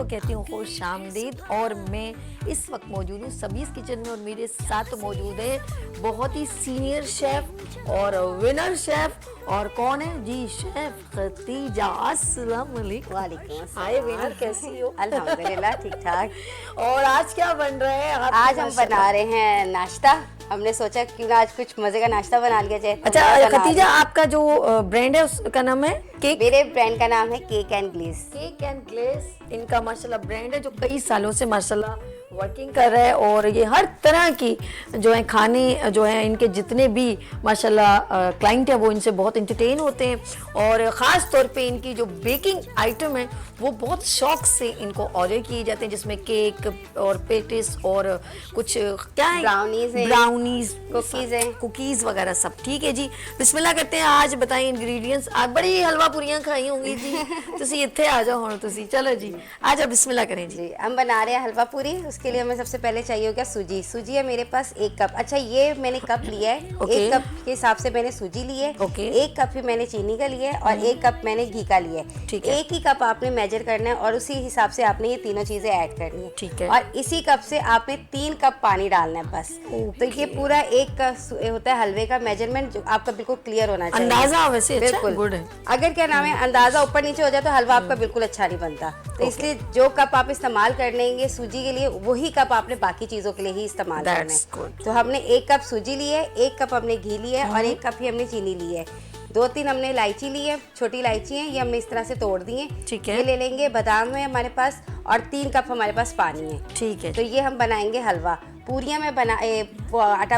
कहती हूँ खुश आमदीद। और मैं इस वक्त मौजूद हूँ सबीज किचन में और मेरे साथ मौजूद है बहुत ही सीनियर शेफ और विनर शेफ। और कौन है जी? Chef Khadija. अस्सलाम वालेकुम। वालेकुम अस्सलाम। हाय विनर, कैसी हो? अल्हम्दुलिल्लाह ठीक ठाक। और आज क्या बन रहा है? आज हम बना रहे हैं नाश्ता। हमने सोचा क्यों ना आज कुछ मजे का नाश्ता बना लिया जाए। तो अच्छा खतीजा, आपका जो ब्रांड है उसका नाम है केक? मेरे ब्रांड का नाम है cake and glaze. Cake and glaze इनका माशाल्लाह ब्रांड है जो कई सालों से माशाल्लाह वर्किंग कर रहा है। और ये हर तरह की जो है खाने जो है इनके जितने भी माशाल्लाह क्लाइंट है वो इनसे बहुत इंटरटेन होते हैं। और ख़ास तौर पे इनकी जो बेकिंग आइटम है वो बहुत शौक से इनको ऑर्डर किए जाते हैं, जिसमें केक और पेटिस और कुछ क्या है, ब्राउनीज कुकीज़ हैं, कुकीज़ वगैरह सब। ठीक है जी, बिस्मिल्लाह करते हैं। आज बताएं इंग्रेडिएंट्स। आज बड़ी हलवा पूरियां खाई होंगी जी, तुसी इत्थे आ जाओ हुण तुसी। चलो जी आज आप बिस्मिल्लाह करें जी। हम बना रहे हैं हलवा पूरी। उसके लिए हमें सबसे पहले चाहिए होगा सूजी। सूजी है मेरे पास 1 कप। अच्छा ये मैंने कप लिया है, 1 कप के हिसाब से मैंने सूजी ली है। 1 कप ही मैंने चीनी का लिया है और 1 कप मैंने घी का लिया है। ठीक है। 1 ही कप आपने मेजर करना है और उसी हिसाब से आपने ये तीनों चीजें ऐड करनी है। ठीक है। और इसी कप से आपने 3 कप पानी डालना है बस। तो ये पूरा एक होता है हलवे का मेजरमेंट जो आपका बिल्कुल क्लियर होना चाहिए। अंदाजा वैसे अच्छा बिल्कुल गुड है। अगर क्या नाम है अंदाजा ऊपर नीचे हो जाए तो हलवा आपका बिल्कुल अच्छा नहीं बनता। तो इसलिए जो कप आप इस्तेमाल कर लेंगे सूजी के लिए वही कप आपने बाकी चीजों के लिए ही इस्तेमाल करना है। तो हमने 1 कप सूजी ली है, 1 कप हमने घी लिया है और 1 कप ही हमने चीनी ली है। 2-3 हमने इलायची ली है, छोटी इलायची है, ये हमने इस तरह से तोड़ दी है। ठीक है। ये ले लेंगे। बादाम है हमारे पास और 3 कप हमारे पास पानी है। ठीक है। तो ये हम बनाएंगे हलवा। पूरियां मैं वो आटा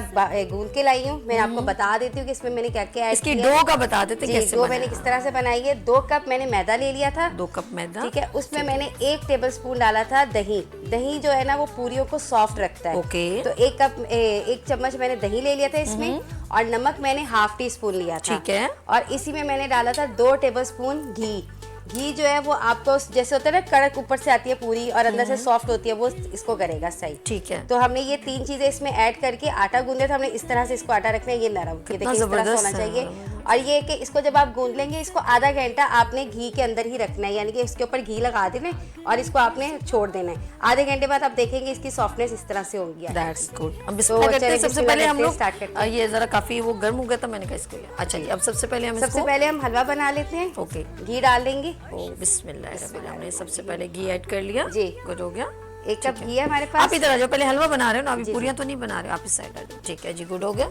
गूंद के लाई हूँ। मैं आपको बता देती हूँ कि इसमें मैंने क्या क्या ऐड इसकी किया है। डो का बता देते कैसे डो मैंने किस तरह से बनाई है। 2 कप मैंने मैदा ले लिया था। 2 कप मैदा। ठीक है। उसमें मैंने 1 टेबलस्पून डाला था दही। दही जो है ना वो पूरियों को सॉफ्ट रखता है। ओके। तो 1 चम्मच मैंने दही ले लिया था इसमें। और नमक मैंने ½ टीस्पून लिया था। ठीक है। और इसी में मैंने डाला था 2 टेबलस्पून घी। घी जो है वो आपको जैसे होता है ना कड़क ऊपर से आती है पूरी और अंदर से सॉफ्ट होती है, वो इसको करेगा सही। ठीक है। तो हमने ये 3 चीजें इसमें ऐड करके आटा गूंदे थे। हमने इस तरह से इसको आटा रखना है, ये नरम, ये देखिए इस तरह से होना चाहिए। और ये कि इसको जब आप गूंद लेंगे इसको आधा घंटा आपने घी के अंदर ही रखना है, यानी कि इसके ऊपर घी लगा देना और इसको आपने छोड़ देना है। आधे घंटे बाद आप देखेंगे इसकी सॉफ्टनेस इस तरह से होगी। That's good. अब बिस्मिल्लाह करते हैं। सबसे पहले हम लोग स्टार्ट करते हैं। ये जरा काफी वो गर्म हो गया था, मैंने कहा इसको। अच्छा जी, अब सबसे पहले हम हलवा बना लेते हैं। ओके। घी डाल देंगे। ओ बिस्मिल्लाह। हमने सबसे पहले घी ऐड कर लिया जी। गुड हो गया। 1 कप घी है हमारे पास। आप इधर आ जाओ, पहले हलवा बना रहे हो ना, अभी पूरियां तो नहीं बना रहे हो, आप इस साइड आ जाओ। ठीक है जी, गुड हो गया।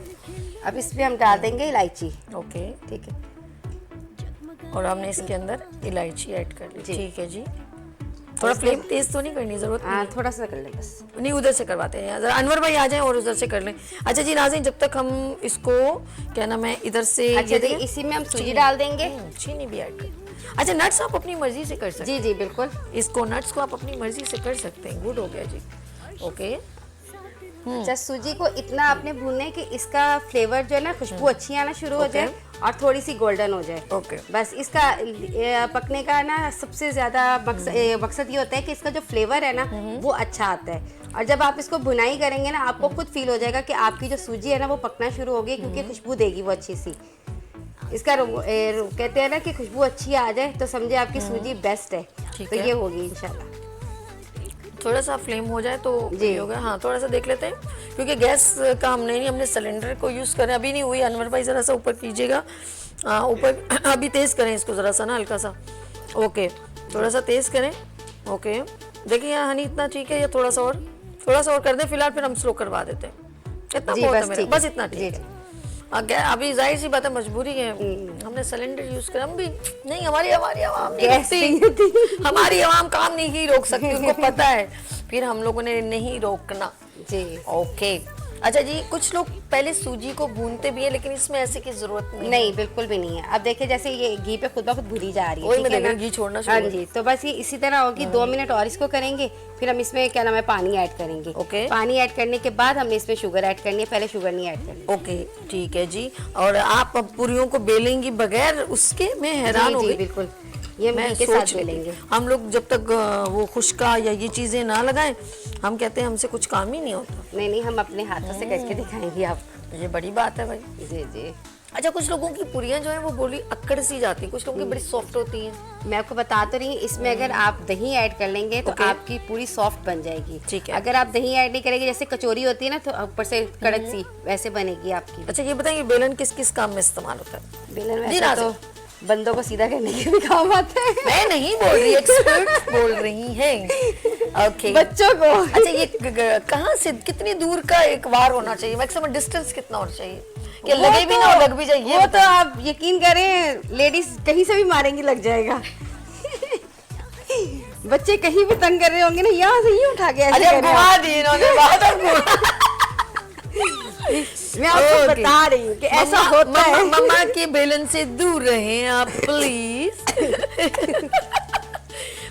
अब इसमें हम डाल देंगे इलायची। ओके। ठीक है। और हमने इसके अंदर इलायची ऐड कर ली। ठीक है जी। थोड़ा फ्लेम तेज तो नहीं करनी जरूरत? हाँ थोड़ा सा कर ले बस। नहीं, उधर से करवाते हैं जरा, अनवर भाई आ जाएं और उधर से कर लें। अच्छा जी नाज़रीन, जब तक हम इसको क्या नाम है इधर से। अच्छा जी, इसी में हम सूजी डाल देंगे। चीनी भी ऐड कर। अच्छा नट्स आप अपनी मर्जी से कर सकते हैं। जी जी बिल्कुल। इसको नट्स को आप अपनी मर्जी से कर सकते हैं। गुड हो गया जी। ओके। अच्छा सूजी को इतना आपने भूनना है कि इसका फ्लेवर जो है ना खुशबू अच्छी आना शुरू हो जाए और थोड़ी सी गोल्डन हो जाए। ओके। बस इसका पकने का ना सबसे ज्यादा मकसद ये होता है कि इसका जो फ्लेवर है ना वो अच्छा आता है। और जब आप इसको भुनाई करेंगे ना आपको खुद फील हो जाएगा कि आपकी जो सूजी है ना वो पकना शुरू होगी, क्योंकि खुशबू देगी वो अच्छी सी। इसका कहते हैं ना कि खुशबू अच्छी आ जाए तो समझे आपकी सूजी बेस्ट है। तो ये होगी इंशाल्लाह। थोड़ा सा फ्लेम हो जाए तो ये होगा। हाँ थोड़ा सा देख लेते हैं, क्योंकि गैस का हमने नहीं, हमने सिलेंडर को यूज़ करें। अभी नहीं हुई। अनवर भाई ज़रा सा ऊपर कीजिएगा, ऊपर अभी तेज़ करें इसको ज़रा सा ना, हल्का सा। ओके, थोड़ा सा तेज़ करें। ओके देखिए यहाँ हनी इतना ठीक है, या थोड़ा सा और कर दें फिलहाल, फिर हम स्लो करवा देते हैं। इतना बहुत है मेरा, बस इतना ठीक है। अभी जाहिर सी बात है मजबूरी है, हमने सिलेंडर यूज कर। हम भी नहीं, हमारी आवाम हमारी आवाम काम नहीं रोक सकती, उनको पता है, फिर हम लोगों ने नहीं रोकना जी। ओके। अच्छा जी, कुछ लोग पहले सूजी को भूनते भी है, लेकिन इसमें ऐसे की जरूरत नहीं बिल्कुल भी नहीं है। अब देखिए जैसे ये घी पे खुद ब खुद भुनी जा रही है, वही मैं देख रही हूं, घी छोड़ना शुरू। हाँ जी, तो बस ये इसी तरह होगी। 2 मिनट और इसको करेंगे, फिर हम इसमें क्या नाम है पानी ऐड करेंगे। ओके। पानी ऐड करने के बाद हमने इसमें शुगर ऐड करनी है, पहले शुगर नहीं ऐड करनी। ओके ठीक है जी। और आप पूरियों को बेलेंगी बगैर उसके? मैं हैरान हो गई। बिल्कुल, ये मैं के साथ बेलेंगे। हम लोग जब तक वो खुशका या ये चीजें ना लगाएं, हम कहते हैं हमसे कुछ काम ही नहीं होता। नहीं, हम अपने हाथों से करके दिखाएंगे आपको। ये बड़ी बात है भाई। जी जी। अच्छा, कुछ लोगों की पूरियां जो है वो बोली अक्कड़ सी जाती है, कुछ लोगों की बड़ी सॉफ्ट होती हैं। मैं आपको बता तो रही हूँ, इसमें अगर आप दही ऐड कर लेंगे तो Okay. आपकी पूरी सॉफ्ट बन जाएगी। ठीक है। अगर आप दही ऐड नहीं करेंगे, जैसे कचौरी होती है ना, तो ऊपर से कड़क सी वैसे बनेगी आपकी। अच्छा, ये बताइए बेलन किस किस काम में इस्तेमाल होता है? बेलन जी, वैसे नाज़िम। तो बंदों को सीधा करने के भी काम आता है। मैं नहीं बोल रही, एक्सपर्ट बोल रही हैं। ओके। बच्चों को। अच्छा, ये कहाँ से कितनी दूर का एक वार होना चाहिए, मैक्सिमम डिस्टेंस कितना होना चाहिए कि लगे भी ना और लग भी जाए? ये वो तो आप यकीन करें, लेडीज कहीं से भी मारेंगी, लग जाएगा। बच्चे कहीं भी तंग कर रहे होंगे ना, यहाँ से ही उठा के ऐसे अच्छा, कर रहे घुमा दी इन्होंने बात और मैं आपको Okay. बता रही हूँ कि ऐसा होता है। मम्मा के बेलन से दूर रहें आप प्लीज।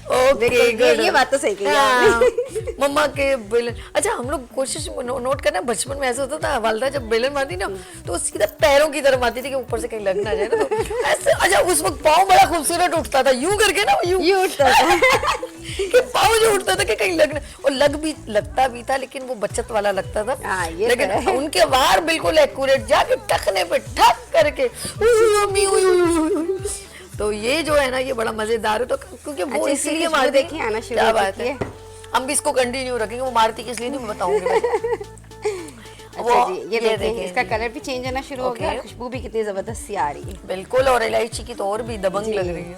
ओके, ये बात तो सही कही आपने। मम्मा के बेलन। अच्छा, हम लोग कोशिश नोट करना, बचपन में ऐसा होता था, वालदा जब बेलन मारती ना तो सीधा पैरों की तरफ आती थी कि ऊपर से कहीं लग ना जाए ना, तो ऐसे। अच्छा, उस वक्त पाँव बड़ा खूबसूरत उठता था, यूं करके ना, यूं उठता था कि पाँव जो उठता था कि कहीं लगना, और लगता भी था, लेकिन वो बचत वाला लगता था। हाँ, ये लेकिन तो है। उनके वार बिल्कुल एक्यूरेट, जाके टखने पे ठक करके तो ये जो है ना, ये बड़ा मजेदार है। तो क्योंकि वो अच्छा, इसीलिए इसकी मारती, देखिए आना शुरू क्या हो बात चुकी है। है। हम भी इसको कंटिन्यू रखेंगे, वो मारती किस लिए नहीं मैं बताऊंगी। अच्छा जी, ये देखिए इसका कलर भी चेंज होना शुरू हो Okay. गया, खुशबू भी कितनी जबरदस्त सी आ रही है। बिल्कुल, और इलायची की तो और भी दबंग जी। लग रही है।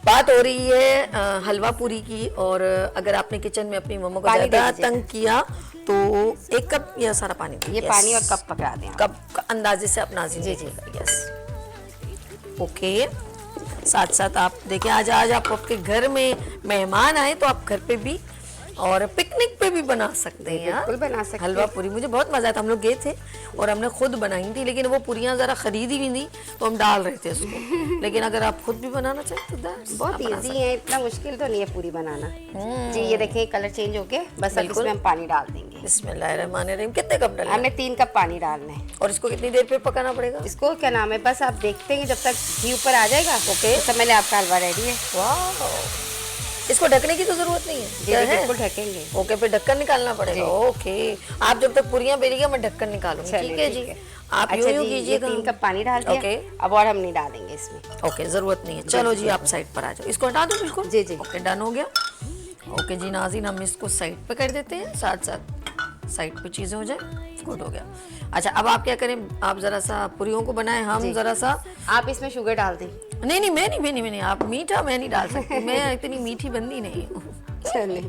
बात हो रही है हलवा पूरी की, और अगर आपने किचन में अपनी मम्मा को पानी दे ज्यादा दीजिए। तंग किया तो 1 कप या सारा पानी ये Yes. पानी और कप पकड़ा दें आप। कप का अंदाजे से अपना जी, जी। यस। ओके, साथ साथ आप देखिए, आज आप आपके घर में मेहमान आए तो आप घर पे भी और पिकनिक पे भी बना सकते हैं। बिल्कुल बना सकते हैं। हलवा पूरी मुझे बहुत मजा आया था, हम लोग गए थे और हमने खुद बनाई थी, लेकिन वो पूरियां जरा खरीदी भी नहीं तो हम डाल रहे थे उसको। लेकिन अगर आप खुद भी बनाना चाहें तो बहुत इजी है, इतना मुश्किल तो नहीं है पूरी बनाना। जी, ये देखिए कलर चेंज हो गया, बस अब इसमें हम पानी डाल देंगे। बिस्मिल्लाहिर्रहमानिर्रहीम। कितने कप डालें? हमने 3 कप पानी डालना है। और इसको कितनी देर पे पकाना पड़ेगा? इसको क्या नाम है, बस आप देखते हैं जब तक घी ऊपर आ जाएगा। ओके। तो पहले आपका हलवा रेडी है। वाह, इसको ढकने की तो जरूरत नहीं है? जी, क्या है? बिल्कुल ढकेंगे। ओके, फिर ढक्कन निकालना पड़ेगा। ओके, आप जब तक पूरियां बेलिएगा मैं ढक्कन निकालूंगी। चलिए, ठीक है जी। आप अच्छा यूं जी, ये कीजिएगा। 3 कप पानी डाल दिया। ओके। अब और हम नहीं डालेंगे इसमें। ओके, जरूरत नहीं है। चलो जी, आप साइड पर आ जाओ, इसको हटा दो बिल्कुल। जी, जी। ओके, डन हो गया। ओके जी नाज़रीन, हम इसको साइड पे कर देते हैं, साथ साथ साइड पे चीजें हो जाए। गुड हो गया। अच्छा, अब आप क्या करें, आप जरा सा पूरियों को बनाएं, हम जी। जरा सा। आप इसमें शुगर डाल दें। नहीं, मैं नहीं, आप मीठा मैं नहीं डाल सकती, मैं इतनी मीठी बंदी नहीं हूँ। चलिए,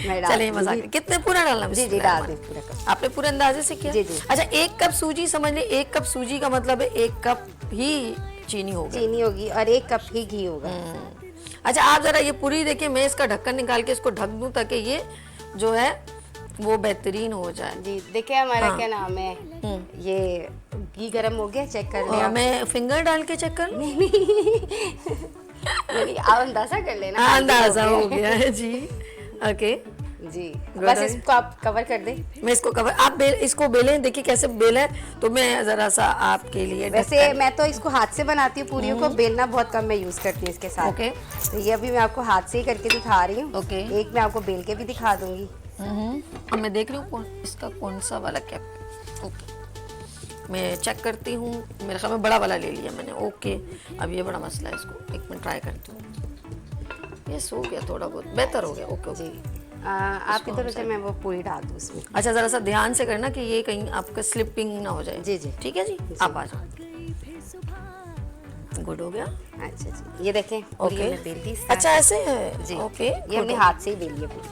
मैं डाल चलिए, दूंगी। मजाक। कितने पूरा डालना? जी, जी, डाल दें पूरा कप। आपने पूरे अंदाजे से किया? जी, जी। अच्छा, 1 कप सूजी समझ ले, 1 कप सूजी का मतलब है 1 कप ही चीनी होगी। चीनी होगी और 1 कप ही घी होगा। अच्छा, आप जरा ये पूरी देखिए, मैं इसका ढक्कन निकाल के इसको ढक दूं ताकि ये जो है वो बेहतरीन हो जाए। जी, देखिए हमारा हाँ। क्या नाम है, ये घी गरम हो गया, चेक कर लें और आप। मैं फिंगर डाल के चेक कर लूं? नहीं, आप अंदाजा कर लेना। हाँ, अंदाजा हो गया है जी। ओके जी, Good बस है। इसको आप कवर कर दें। मैं इसको कवर, आप इसको बेलें, देखिए कैसे बेलें, तो मैं जरा सा आपके लिए वैसे ढक्कन- मैं तो इसको हाथ से बनाती हूँ पूरियों को, बेलना बहुत कम मैं यूज करती हूँ इसके साथ। ओके। तो ये अभी मैं आपको हाथ से ही करके दिखा रही हूँ। ओके। एक मैं आपको बेल के भी दिखा दूंगी। अब मैं देख रही हूँ इसका कौन सा वाला कैप। ओके, मैं चेक करती हूँ, मेरे ख्याल में बड़ा वाला ले लिया मैंने। ओके, अब ये बड़ा मसला है, इसको 1 मिनट ट्राई करती हूँ। ये सो गया, थोड़ा बहुत बेहतर हो गया। ओके जी, आप इधर से मैं वो पूरी डाल दूँ उसमें। अच्छा, जरा सा ध्यान से करना कि ये कहीं आपका स्लिपिंग ना हो जाए। जी, जी। ठीक है जी, आप आ जाओ। गुड हो गया। अच्छा जी, ये देखें पूरी ओके, हमने बेल दी। अच्छा ऐसे है जी, ओके। ये हमने हाथ से ही बेली है पूरी।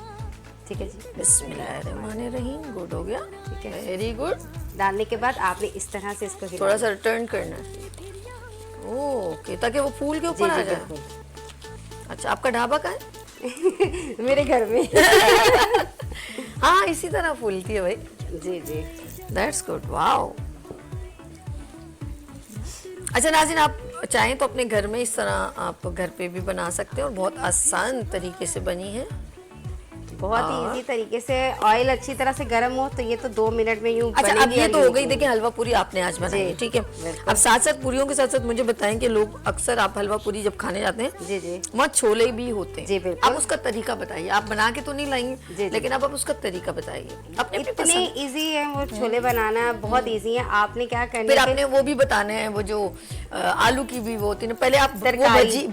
ठीक है जी, बिस्मिल्लाहिर्रहमानिर्रहीम। गुड हो गया। ठीक है। Very good. डालने के बाद आपने इस तरह से इसको थोड़ा सा टर्न करना है। ओके, ताकि वो फूल के ऊपर आ जी, जाए। बिल्कुल। अच्छा, आपका ढाबा कहाँ है? मेरे घर में। हाँ, इसी तरह फूलती है भाई। जी, जी। That's good, wow. अच्छा नाज़रीन, आप चाहें तो अपने घर में इस तरह आप घर पे भी बना सकते हैं और बहुत आसान तरीके से बनी है। बहुत ही इजी तरीके से। ऑयल अच्छी तरह से गर्म हो तो ये तो 2 मिनट में यूं अच्छा, अब बनेगी ये और तो हो यूं गई देखिए हलवा पूरी आपने आज बनाई है, ठीक है। अब साथ साथ पूरियों के साथ साथ मुझे बताएं कि लोग अक्सर आप हलवा पूरी जब खाने जाते हैं जी जी वहाँ छोले भी होते हैं। जी, बिल्कुल। आप उसका तरीका बताइए, आप बना के तो नहीं लाएंगे जी। लेकिन अब आप उसका तरीका बताइए अपने इतने इजी है वो छोले बनाना, बहुत इजी है। आपने क्या करना फिर है आपने वो भी बताने हैं, वो जो आलू की भी वो होती है, पहले आप वो तरकारी।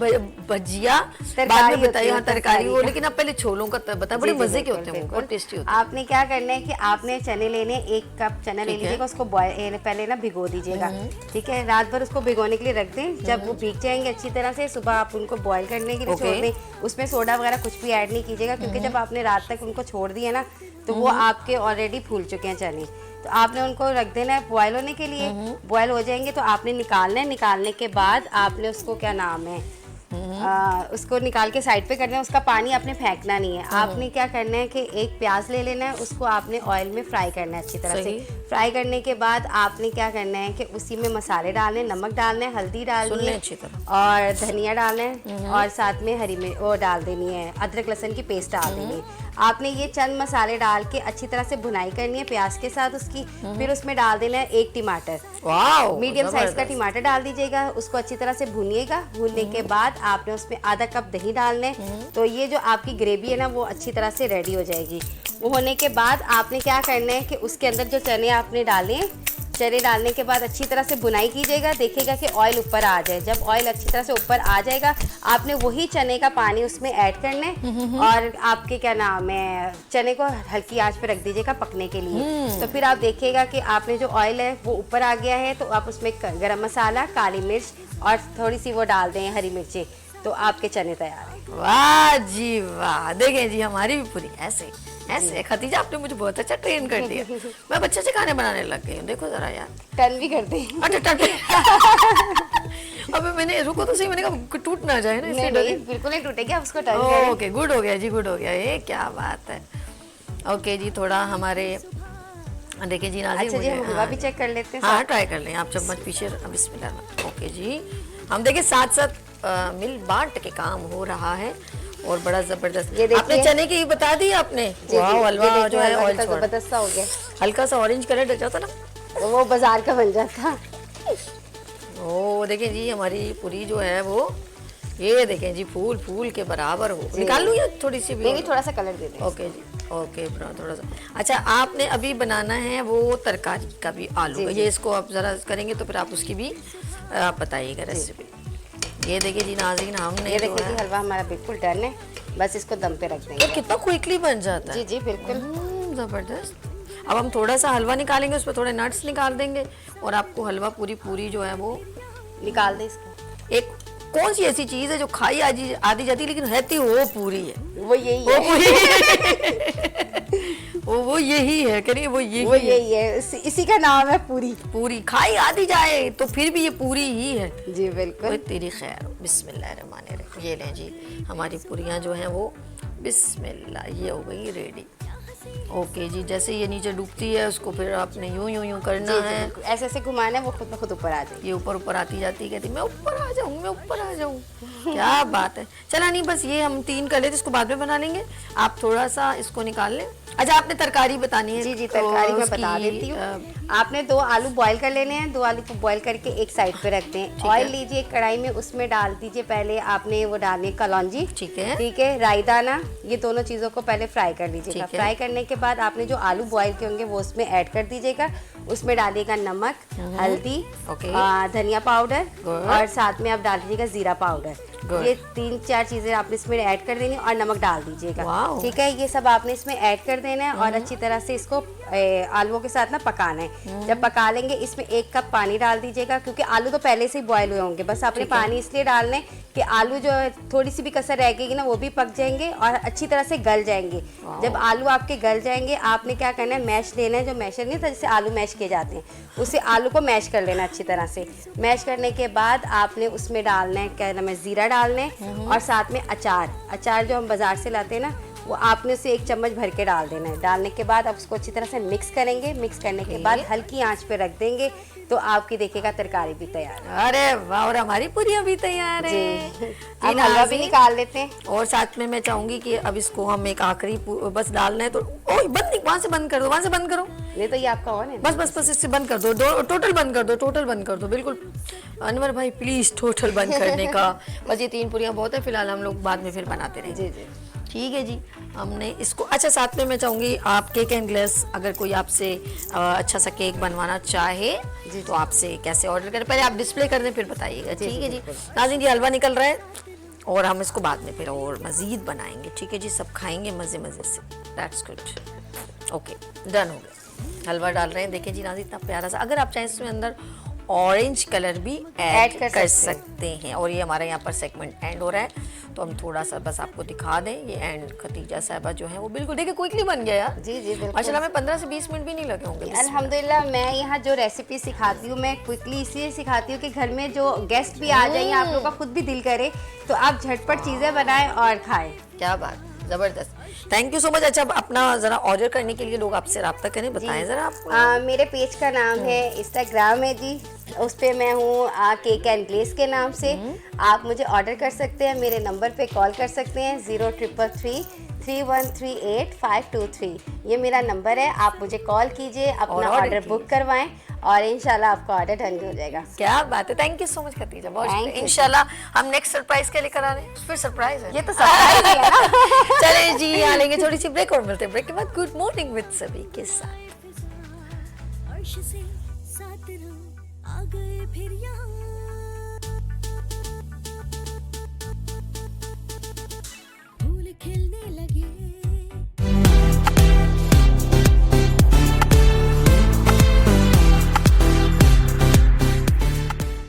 भजिया बाद तरकारी में बताइए, होती है, हाँ तरकारी वो, तरकारी। लेकिन आप पहले छोलों का बताएं, बड़े जी, जी, मजे के बिल्कुल, होते हैं वो, बिल्कुल। बहुत टेस्टी होते हैं। आपने क्या करना है कि आपने चने लेने, 1 कप चना ले ठीक है। लीजिएगा, उसको बॉयल पहले ना भिगो दीजिएगा, ठीक है। रात भर उसको भिगोने के लिए रख दें। जब वो भीग जाएंगे अच्छी तरह से, सुबह आप उनको बॉयल करने के लिए ओके। छोड़ दें। उसमें सोडा वगैरह कुछ भी ऐड नहीं कीजिएगा, क्योंकि जब आपने रात तक उनको छोड़ दिया ना तो वो आपके ऑलरेडी फूल चुके हैं चने। तो आपने उनको रख देना है बॉयल होने के लिए। बॉयल हो जाएंगे तो आपने निकालना है। निकालने के बाद आपने उसको क्या नाम है उसको निकाल के साइड पे करना है। उसका पानी आपने फेंकना नहीं है। आपने क्या करना है कि एक प्याज ले लेना है, उसको आपने ऑयल में फ्राई करना है अच्छी तरह से। फ्राई करने के बाद आपने क्या करना है कि उसी में मसाले डालने, नमक डालना है, हल्दी डालनी है अच्छी तरह और धनिया डालना है और साथ में हरी मिर्च वो डाल देनी है, अदरक लहसुन की पेस्ट डाल देनी है। आपने ये चंद मसाले डाल के अच्छी तरह से भुनाई करनी है प्याज के साथ उसकी। फिर उसमें डाल देना है 1 टमाटर, मीडियम साइज का टमाटर डाल दीजिएगा। उसको अच्छी तरह से भूनिएगा। भूनने के बाद आपने उसमें आधा कप दही डालने। तो ये जो आपकी ग्रेवी है ना वो अच्छी तरह से रेडी हो जाएगी। वो होने के बाद आपने क्या करना है कि उसके अंदर जो चने आपने डाले, चने डालने के बाद अच्छी तरह से बुनाई कीजिएगा। देखिएगा कि ऑयल ऊपर आ जाए। जब ऑयल अच्छी तरह से ऊपर आ जाएगा आपने वही चने का पानी उसमें ऐड करना है और आपके क्या नाम है चने को हल्की आंच पे रख दीजिएगा पकने के लिए। तो फिर आप देखिएगा कि आपने जो ऑयल है वो ऊपर आ गया है। तो आप उसमें गरम मसाला, काली मिर्च और थोड़ी सी वो डाल दें हरी मिर्ची, तो आपके चने तैयार हैं। वाह जी वाह, देखें जी हमारी भी पूरी ऐसे ऐसे। खतीजा आपने मुझे बहुत अच्छा ट्रेन कर दिया, मैं बच्चे से खाने बनाने लग गई हूँ। देखो जरा यार, टर्न भी करते हैं। अच्छा टन अबे मैंने रुको तो सही, मैंने कहा टूट ना जाए ना, इसलिए नहीं, डरी। नहीं, बिल्कुल नहीं टूटेगी, आप उसको टर्न करें। ओके, गुड हो गया जी, गुड हो गया, ये क्या बात है। ओके जी, थोड़ा हमारे देखिए जी नाज़रीन, अच्छा जी, हम मुझे हलवा भी चेक कर लेते हैं। हाँ ट्राई कर लें आप, चम्मच पीछे बिस्मिल्लाह। ओके जी, हम देखिए साथ साथ मिल बांट के काम हो रहा है और बड़ा जबरदस्त। ये देखिए, आपने चने की बताया दी आपने, वाह हलवा जो है ऑयल छोड़, जबरदस्त हो गया। हल्का सा ऑरेंज कलर डल जाता ना, वो बाजार का बन जाता। ओ देखें जी हमारी पूरी जो है वो, ये देखें जी फूल फूल के बराबर हो। निकाल लूँ या थोड़ी सी भी? नहीं, थोड़ा सा कलर दे दें। ओके जी, ओके थोड़ा सा। अच्छा, आपने अभी बनाना है वो तरकारी का भी, आलू का, ये इसको आप जरा करेंगे तो फिर आप उसकी भी आप बताइएगा रेसिपी। ये देखिए जी नाज़रीन, हमने ये देखिए जी हलवा हमारा बिल्कुल डन है। बस इसको दम पे रख देंगे। ये कितना क्विकली बन जाता है। जी जी बिल्कुल ज़बरदस्त। अब हम थोड़ा सा हलवा निकालेंगे, उसमें थोड़े नट्स निकाल देंगे और आपको हलवा पूरी जो है वो निकाल दें इसको। एक कौन सी ऐसी चीज़ है जो खाई आधी जाती लेकिन रहती वो पूरी है? वो यही वो है। वो यही है, करिए वो यही है। इसी का नाम है पूरी। पूरी खाई आधी जाए तो फिर भी ये पूरी ही है। जी बिल्कुल। कोई तेरी खैर। बिस्मिल्लाहिर्रहमानिर्रहीम। ये लें जी हमारी पूरियाँ जो हैं वो, बिस्मिल्लाह, ये हो गई रेडी। ओके जी, जैसे ये नीचे डूबती है उसको फिर आपने यूं करना है, ऐसे ऐसे घुमाना है, वो खुद ब खुद ऊपर आ जाएगी। ये ऊपर आती जाती, कहती मैं ऊपर आ जाऊँ। क्या बात है। चला नहीं, बस ये हम 3 कर लेते, इसको बाद में बना लेंगे। आप थोड़ा सा इसको निकाल लें। अच्छा, आपने तरकारी बतानी है? जी जी, तरकारी मैं बता देती हूँ। आपने 2 आलू बॉईल कर लेने हैं। 2 आलू को बॉईल करके एक साइड पे रख दें। ऑयल लीजिए एक कढ़ाई में, उसमें डाल दीजिए पहले आपने वो डालनी कलौंजी, ठीक है, राई दाना, ये दोनों चीज़ों को पहले फ्राई कर लीजिएगा। फ्राई करने के बाद आपने जो आलू बॉईल किए होंगे वो उसमें ऐड कर दीजिएगा। उसमें डालिएगा नमक, हल्दी, धनिया पाउडर और साथ में आप डाल दीजिएगा जीरा पाउडर। ये 3-4 चीज़ें आपने इसमें ऐड कर देनी और नमक डाल दीजिएगा। ठीक है, ये सब आपने इसमें ऐड कर देना है और अच्छी तरह से इसको आलूओं के साथ ना पकाना है। जब पका लेंगे इसमें 1 कप पानी डाल दीजिएगा, क्योंकि आलू तो पहले से ही बॉयल हुए होंगे। बस आपने पानी इसलिए डालना है कि आलू जो थोड़ी सी भी कसर रह गई ना वो भी पक जाएंगे और अच्छी तरह से गल जाएंगे। जब आलू आपके गल जाएंगे आपने क्या करना है, मैश लेना है, जो मैशर नहीं था जिससे आलू मैश किए जाते हैं, उससे आलू को मैश कर लेना अच्छी तरह से। मैश करने के बाद आपने उसमें डालना है, क्या नाम है, जीरा डालना है और साथ में अचार जो हम बाजार से लाते हैं ना वो आपने उसे 1 चम्मच भर के डाल देना है। डालने के बाद आप उसको अच्छी तरह से मिक्स करेंगे। मिक्स करने के बाद हल्की आंच पे रख देंगे तो आपकी देखिएगा तरकारी भी तैयार है। अरे वाह, और हमारी पूरियां भी तैयार है। अब हलवा भी निकाल लेते हैं। और साथ में मैं चाहूंगी कि अब इसको हम एक आखिरी बस डालना है तो ओह बंद, वहां से बंद कर दो, वहां से बंद करो। नहीं तो ये आपका ऑन है। बस बस बस इससे बंद कर दो, टोटल बंद कर दो, टोटल बंद कर दो, बिल्कुल। अनवर भाई प्लीज टोटल बंद करने का। बस ये 3 पूरियां बहुत है, फिलहाल हम लोग बाद में फिर बनाते रहेंगे। जी। ठीक है जी, हमने इसको अच्छा साथ में मैं चाहूँगी आप केक एंड ग्लेस, अगर कोई आपसे अच्छा सा केक बनवाना चाहे तो आपसे कैसे ऑर्डर करें, पहले आप डिस्प्ले कर दें फिर बताइएगा। ठीक है जी। नाज़रीन, जी हलवा निकल रहा है और हम इसको बाद में फिर और मज़ीद बनाएंगे। ठीक है जी, सब खाएंगे मज़े मज़े से। That's good. ओके, डन हो गया। हलवा डाल रहे हैं, देखिए जी नाज़रीन, इतना प्यारा सा। अगर आप चाहें इसमें अंदर ऑरेंज कलर भी ऐड कर सकते हैं। और ये हमारा यहाँ पर सेगमेंट एंड हो रहा है तो हम थोड़ा सा बस आपको दिखा दें। ये एंड खतीजा साहिबा जो है वो बिल्कुल देखिए क्विकली बन गया यार। जी बिल्कुल। माशाल्लाह में 15 से 20 मिनट भी नहीं लगे होंगे। अल्हम्दुलिल्लाह, मैं यहाँ जो रेसिपी सिखाती हूँ मैं क्विकली इसलिए सिखाती हूँ कि घर में जो गेस्ट भी आ जाए, आप लोगों का खुद भी दिल करे तो आप झटपट चीज़ें बनाएं और खाएं। क्या बात, जबरदस्त। Thank you so much. अच्छा, अपना जरा ऑर्डर करने के लिए लोग आपसे रब्ता करें, बताएं जरा आप। मेरे पेज का नाम है, इंस्टाग्राम है जी, उस पे मैं हूँ केक एंड ग्लेस के नाम से। आप मुझे ऑर्डर कर सकते हैं, मेरे नंबर पे कॉल कर सकते हैं 0333 3138 523। ये मेरा नंबर है, आप मुझे कॉल कीजिए, अपना ऑर्डर बुक करवाएं और इंशाल्लाह आपका ऑर्डर डन हो जाएगा। क्या बात है, thank you so much Khatija, बहुत इंशाल्लाह हम नेक्स्ट सरप्राइज के लेकर आ रहे हैं। फिर सरप्राइज है, ये तो सरप्राइज ही है ना। चलिए जी, यहाँ लेंगे थोड़ी सी ब्रेक और मिलते हैं ब्रेक के बाद गुड मॉर्निंग विद सभी के साथ। अर्श से सात रंग आ गए फिर यहाँ